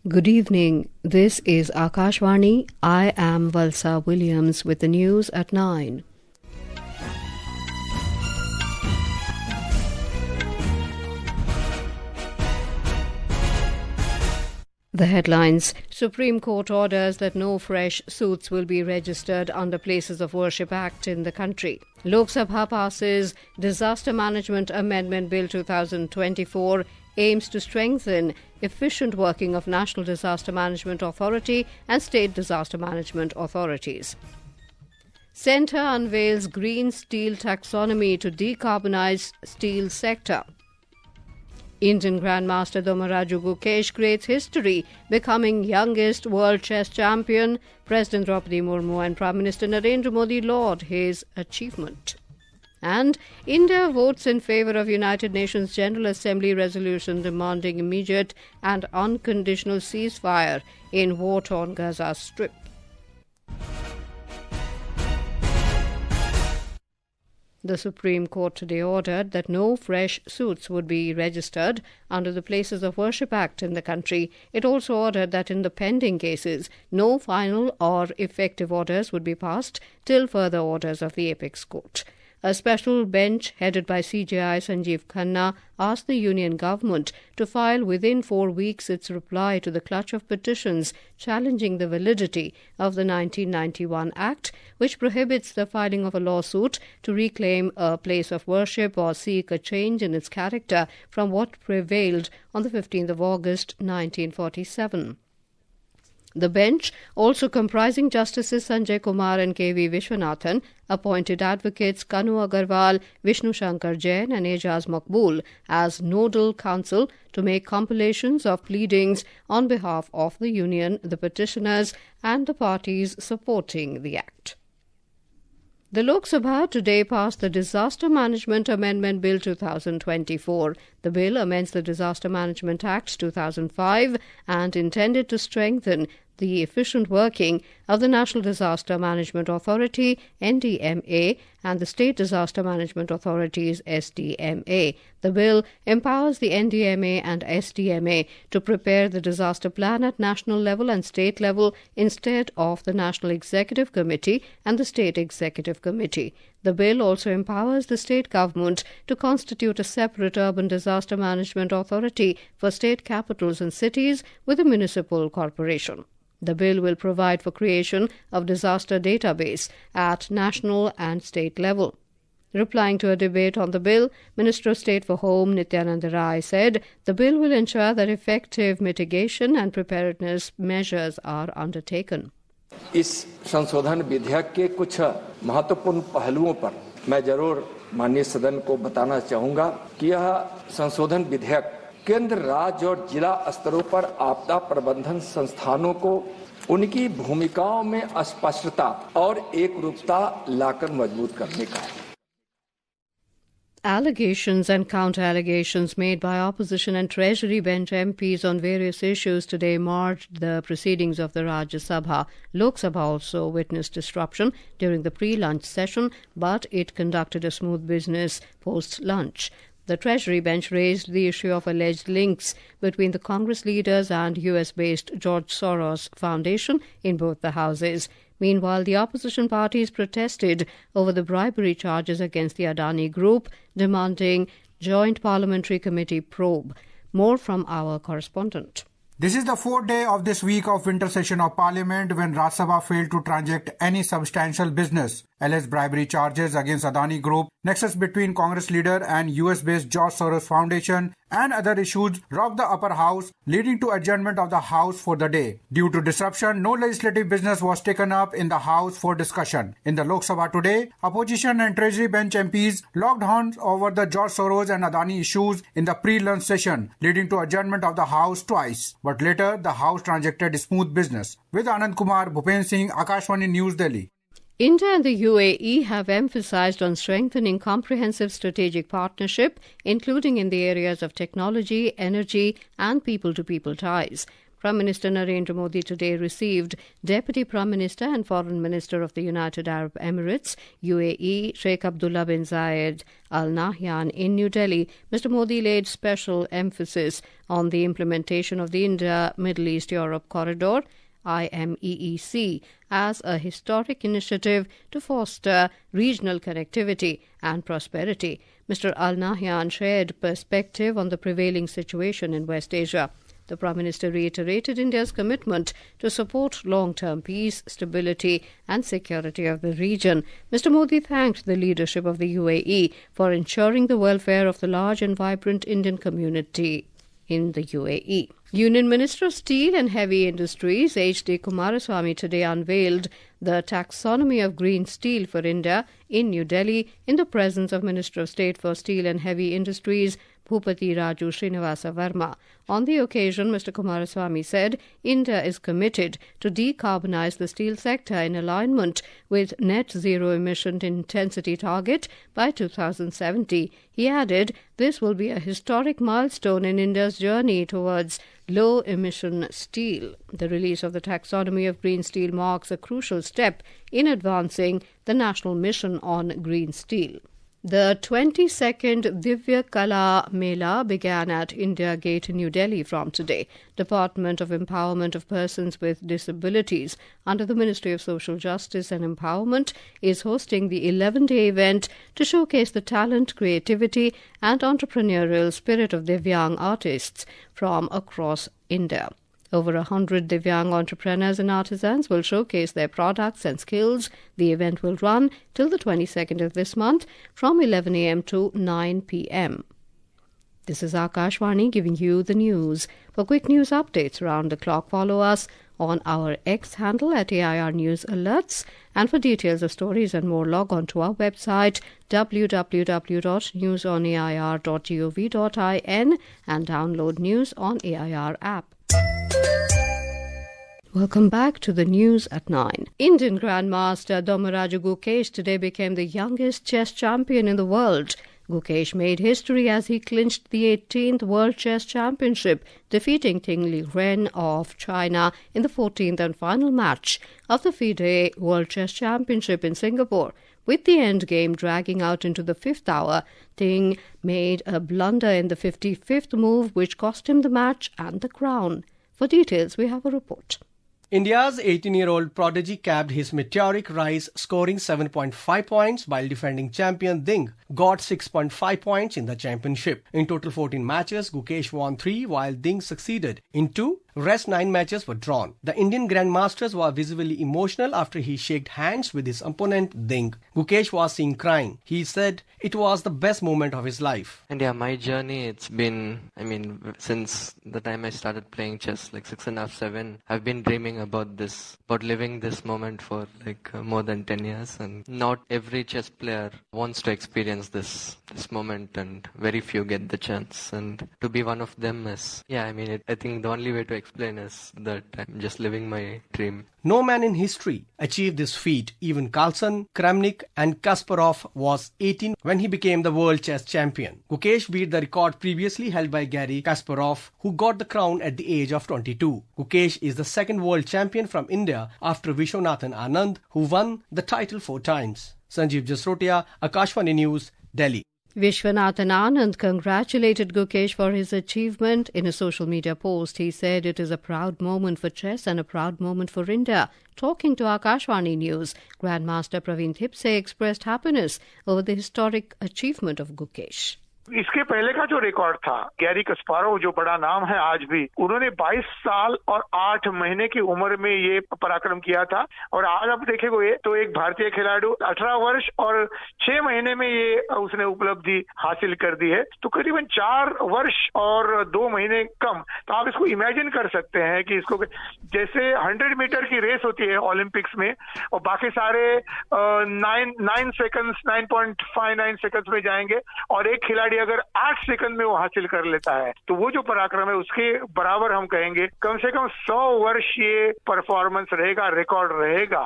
Good evening. This is Akashvani. I am Valsa Williams with the news at 9. The headlines. Supreme Court orders that no fresh suits will be registered under Places of Worship Act in the country. Lok Sabha passes Disaster Management Amendment Bill 2024 aims to strengthen efficient working of National Disaster Management Authority and State Disaster Management Authorities. Centre unveils Green Steel Taxonomy to decarbonise steel sector. Indian Grandmaster Dommaraju Gukesh creates history, becoming youngest world chess champion. President Droupadi Murmu and Prime Minister Narendra Modi laud his achievement. And India votes in favour of United Nations General Assembly resolution demanding immediate and unconditional ceasefire in war-torn Gaza Strip. The Supreme Court today ordered that no fresh suits would be registered under the Places of Worship Act in the country. It also ordered that in the pending cases, no final or effective orders would be passed till further orders of the Apex Court. A special bench headed by CJI Sanjeev Khanna asked the Union Government to file within 4 weeks its reply to the clutch of petitions challenging the validity of the 1991 Act, which prohibits the filing of a lawsuit to reclaim a place of worship or seek a change in its character from what prevailed on the 15th of August 1947. The bench, also comprising Justices Sanjay Kumar and K.V. Vishwanathan, appointed advocates Kanu Agarwal, Vishnu Shankar Jain and Ejaz Maqbool as nodal counsel to make compilations of pleadings on behalf of the Union, the petitioners and the parties supporting the Act. The Lok Sabha today passed the Disaster Management Amendment Bill 2024. The bill amends the Disaster Management Act 2005 and intended to strengthen the efficient working of the National Disaster Management Authority, NDMA, and the State Disaster Management Authorities, SDMA. The bill empowers the NDMA and SDMA to prepare the disaster plan at national level and state level instead of the National Executive Committee and the State Executive Committee. The bill also empowers the state government to constitute a separate urban disaster management authority for state capitals and cities with a municipal corporation. The bill will provide for creation of disaster database at national and state level. Replying to a debate on the bill, Minister of State for Home Nityanand Rai said the bill will ensure that effective mitigation and preparedness measures are undertaken. इस संशोधन विधेयक के कुछ महत्वपूर्ण पहलुओं पर मैं जरूर माननीय सदन को बताना चाहूंगा कि यह संशोधन विधेयक केंद्र, राज्य और जिला स्तरों पर आपदा प्रबंधन संस्थानों को उनकी भूमिकाओं में स्पष्टता और एकरूपता लाकर मजबूत करने का है. Allegations and counter-allegations made by opposition and Treasury bench MPs on various issues today marred the proceedings of the Rajya Sabha. Lok Sabha also witnessed disruption during the pre-lunch session, but it conducted a smooth business post-lunch. The Treasury bench raised the issue of alleged links between the Congress leaders and US-based George Soros Foundation in both the houses. Meanwhile, the opposition parties protested over the bribery charges against the Adani Group, demanding Joint Parliamentary Committee probe. More from our correspondent. This is the fourth day of this week of winter session of Parliament when Rajya Sabha failed to transact any substantial business. Alleged bribery charges against Adani Group, nexus between Congress leader and US-based George Soros Foundation and other issues rocked the upper house, leading to adjournment of the House for the day. Due to disruption, no legislative business was taken up in the House for discussion. In the Lok Sabha today, opposition and Treasury bench MPs locked horns over the George Soros and Adani issues in the pre-lunch session, leading to adjournment of the House twice. But later, the House transacted smooth business. With Anand Kumar, Bhupen Singh, Akashvani News, Delhi. India and the UAE have emphasized on strengthening comprehensive strategic partnership, including in the areas of technology, energy and people-to-people ties. Prime Minister Narendra Modi today received Deputy Prime Minister and Foreign Minister of the United Arab Emirates, UAE, Sheikh Abdullah bin Zayed Al Nahyan in New Delhi. Mr. Modi laid special emphasis on the implementation of the India-Middle East-Europe Corridor, IMEEC, as a historic initiative to foster regional connectivity and prosperity. Mr. Al Nahyan shared perspective on the prevailing situation in West Asia. The Prime Minister reiterated India's commitment to support long-term peace, stability and security of the region. Mr. Modi thanked the leadership of the UAE for ensuring the welfare of the large and vibrant Indian community in the UAE. Union Minister of Steel and Heavy Industries H.D. Kumaraswamy today unveiled the taxonomy of green steel for India in New Delhi in the presence of Minister of State for Steel and Heavy Industries Bhupati Raju Srinivasa Verma. On the occasion, Mr. Kumaraswamy said India is committed to decarbonise the steel sector in alignment with net zero emission intensity target by 2070. He added, this will be a historic milestone in India's journey towards low-emission steel. The release of the taxonomy of green steel marks a crucial step in advancing the national mission on green steel. The 22nd Divya Kala Mela began at India Gate, New Delhi from today. Department of Empowerment of Persons with Disabilities under the Ministry of Social Justice and Empowerment is hosting the 11-day event to showcase the talent, creativity and entrepreneurial spirit of Divyang artists from across India. Over 100 Divyang entrepreneurs and artisans will showcase their products and skills. The event will run till the 22nd of this month from 11 a.m. to 9 p.m. This is Akashvani giving you the news. For quick news updates around the clock, follow us on our X handle at AIR News Alerts. And for details of stories and more, log on to our website www.newsonair.gov.in and download News on AIR app. Welcome back to the news at 9. Indian Grandmaster Dommaraju Gukesh today became the youngest chess champion in the world. Gukesh made history as he clinched the 18th World Chess Championship, defeating Ting Li Ren of China in the 14th and final match of the FIDE World Chess Championship in Singapore. With the endgame dragging out into the fifth hour, Ting made a blunder in the 55th move, which cost him the match and the crown. For details, we have a report. India's 18-year-old prodigy capped his meteoric rise, scoring 7.5 points, while defending champion Ding got 6.5 points in the championship. In total 14 matches, Gukesh won 3, while Ding succeeded in 2. Rest 9 matches were drawn. The Indian Grandmasters were visibly emotional after he shook hands with his opponent Ding. Gukesh was seen crying. He said it was the best moment of his life. And yeah, my journey, it's been, since the time I started playing chess, like 6.5, 7, I've been dreaming about this, about living this moment for more than 10 years. And not every chess player wants to experience this moment, and very few get the chance. And to be one of them is, I think the only way to explain is that I'm just living my dream. No man in history achieved this feat. Even Carlsen, Kramnik and Kasparov was 18 when he became the world chess champion. Gukesh beat the record previously held by Garry Kasparov, who got the crown at the age of 22. Gukesh is the second world champion from India after Vishwanathan Anand, who won the title 4 times. Sanjeev Jasrotia, Akashvani News, Delhi. Vishwanathan Anand congratulated Gukesh for his achievement. In a social media post, he said it is a proud moment for chess and a proud moment for India. Talking to Akashvani News, Grandmaster Praveen Thipse expressed happiness over the historic achievement of Gukesh. इसके पहले का जो record था, Gary कस्पारोव जो बड़ा नाम है आज भी, उन्होंने 22 साल और 8 महीने की उम्र में ये पराक्रम किया था। और आज आप देखेंगे तो एक भारतीय खिलाड़ी 18 वर्ष और 6 महीने में ये उसने उपलब्धि हासिल कर दी है। तो करीबन 4 वर्ष और 2 महीने कम। तो आप इसको इमेजिन कर सकते हैं कि इसको जैसे 100 मीटर की रेस होती है ओलंपिक्स में और बाकी सारे 9 सेकंड्स 9.59 सेकंड्स में जाएंगे और एक खिलाड़ी अगर 8 सेकंड में वो हासिल कर लेता है तो वो जो पराक्रम है उसके बराबर हम कहेंगे। कम से कम 100 वर्ष ये परफॉर्मेंस रहेगा, रिकॉर्ड रहेगा।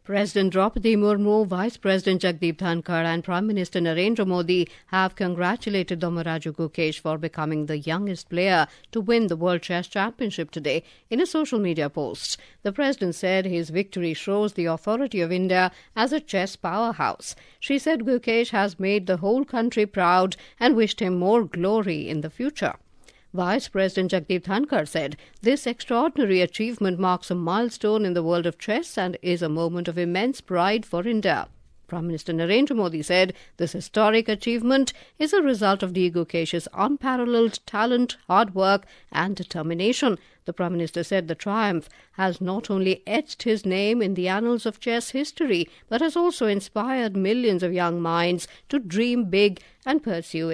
President Droupadi Murmu, Vice President Jagdeep Dhankar and Prime Minister Narendra Modi have congratulated Dommaraju Gukesh for becoming the youngest player to win the World Chess Championship today. In a social media post, the President said his victory shows the authority of India as a chess powerhouse. She said Gukesh has made the whole country proud and wished him more glory in the future. Vice President Jagdeep Dhankar said, "This extraordinary achievement marks a milestone in the world of chess and is a moment of immense pride for India." Prime Minister Narendra Modi said, "This historic achievement is a result of D. Gukesh's unparalleled talent, hard work and determination." The Prime Minister said the triumph has not only etched his name in the annals of chess history, but has also inspired millions of young minds to dream big and pursue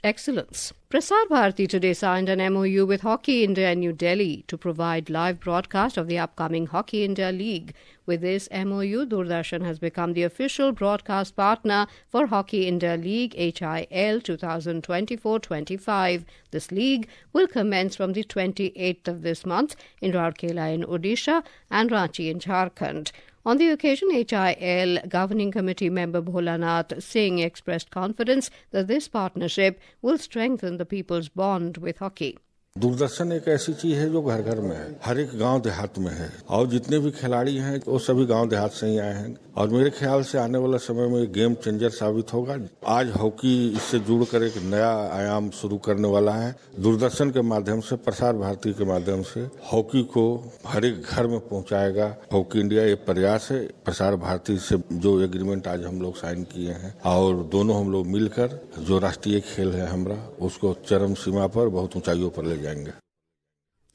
excellence. Prasar Bharati today signed an MOU with Hockey India in New Delhi to provide live broadcast of the upcoming Hockey India League. With this MOU, Doordarshan has become the official broadcast partner for Hockey India League HIL 2024-25. This league will commence from the 28th of this month in Rourkela in Odisha and Ranchi in Jharkhand. On the occasion, HIL Governing Committee member Bholanath Singh expressed confidence that this partnership will strengthen the people's bond with hockey. Doordarshan एक ऐसी चीज है जो घर घर में है, हर एक गांव देहात में है और जितने भी खिलाड़ी हैं वो सभी गांव देहात से ही आए हैं और मेरे ख्याल से आने वाला समय में गेम चेंजर साबित होगा। आज हॉकी इससे जुड़कर एक नया आयाम शुरू करने वाला है। दूरदर्शन के माध्यम से, प्रसार भारती के माध्यम से हॉकी को हर एक घर में पहुंचाएगा। हॉकी इंडिया ये प्रयास है। प्रसार भारती से जो एग्रीमेंट आज हम लोग साइन किए हैं और दोनों हम लोग मिलकर जो राष्ट्रीय खेल है हमारा उसको चरम सीमा पर बहुत ऊंचाइयों पर ले जाएंगे।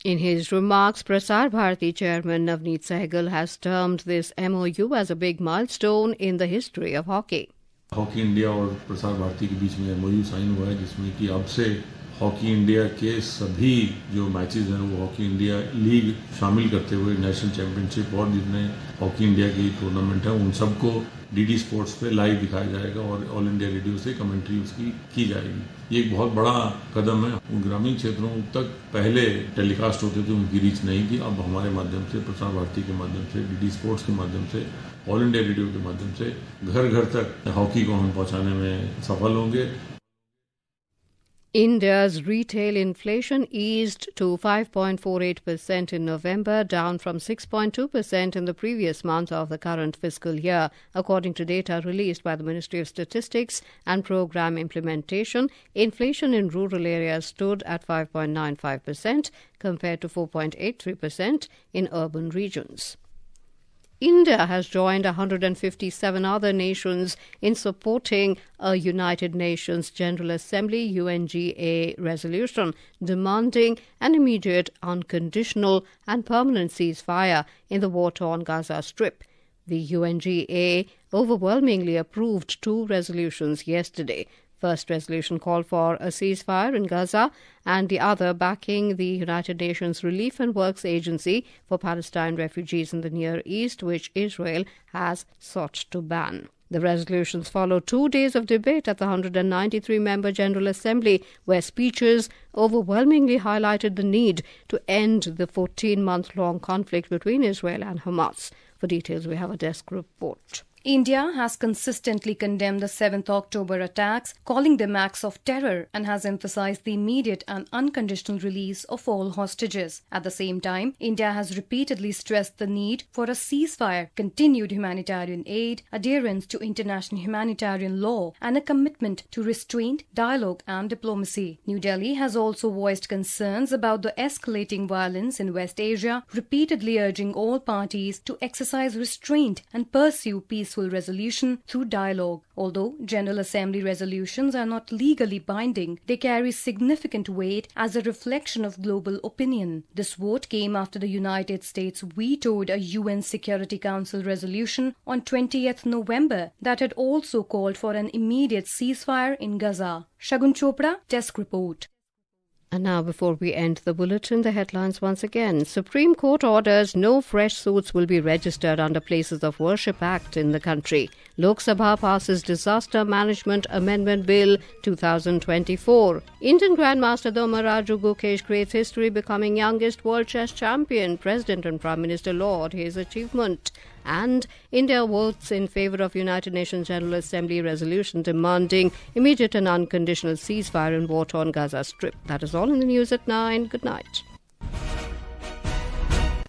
In his remarks, Prasar Bharati chairman Navneet Sehgal has termed this MOU as a big milestone in the history of hockey. Hockey India और प्रसार भारती के बीच में MOU साइन हुआ है जिसमें कि अब से हॉकी इंडिया के सभी जो मैचेस हैं वो हॉकी इंडिया लीग शामिल करते हुए नेशनल चैंपियनशिप और जितने हॉकी इंडिया की टूर्नामेंट है उन सबको DD स्पोर्ट्स पे लाइव दिखाया जाएगा और ऑल इंडिया रेडियो से कमेंट्री उसकी की जाएगी। ये एक बहुत बड़ा कदम है। उन ग्रामीण क्षेत्रों तक पहले टेलीकास्ट होते थे, उनकी रीच नहीं थी। अब हमारे माध्यम से, प्रसार भारती के माध्यम से, DD स्पोर्ट्स के माध्यम से, ऑल इंडिया रेडियो के माध्यम से घर घर तक हॉकी को हम पहुंचाने में सफल होंगे। India's retail inflation eased to 5.48% in November, down from 6.2% in the previous month of the current fiscal year. According to data released by the Ministry of Statistics and Programme Implementation, inflation in rural areas stood at 5.95% compared to 4.83% in urban regions. India has joined 157 other nations in supporting a United Nations General Assembly UNGA resolution demanding an immediate, unconditional and permanent ceasefire in the war-torn Gaza Strip. The UNGA overwhelmingly approved two resolutions yesterday. First resolution called for a ceasefire in Gaza and the other backing the United Nations Relief and Works Agency for Palestine refugees in the Near East, which Israel has sought to ban. The resolutions follow 2 days of debate at the 193-member General Assembly, where speeches overwhelmingly highlighted the need to end the 14-month-long conflict between Israel and Hamas. For details, we have a desk report. India has consistently condemned the 7th October attacks, calling them acts of terror, and has emphasized the immediate and unconditional release of all hostages. At the same time, India has repeatedly stressed the need for a ceasefire, continued humanitarian aid, adherence to international humanitarian law, and a commitment to restraint, dialogue and diplomacy. New Delhi has also voiced concerns about the escalating violence in West Asia, repeatedly urging all parties to exercise restraint and pursue peaceful resolution through dialogue. Although General Assembly resolutions are not legally binding, they carry significant weight as a reflection of global opinion. This vote came after the United States vetoed a UN Security Council resolution on 20th November that had also called for an immediate ceasefire in Gaza. Shagun Chopra, Desk Report. And now, before we end the bulletin, the headlines once again. Supreme Court orders no fresh suits will be registered under Places of Worship Act in the country. Lok Sabha passes Disaster Management Amendment Bill 2024. Indian Grandmaster Dommaraju Gukesh creates history, becoming youngest world chess champion. President and Prime Minister laud his achievement. And India votes in favour of United Nations General Assembly resolution demanding immediate and unconditional ceasefire in war-torn Gaza Strip. That is all in the news at 9. Good night.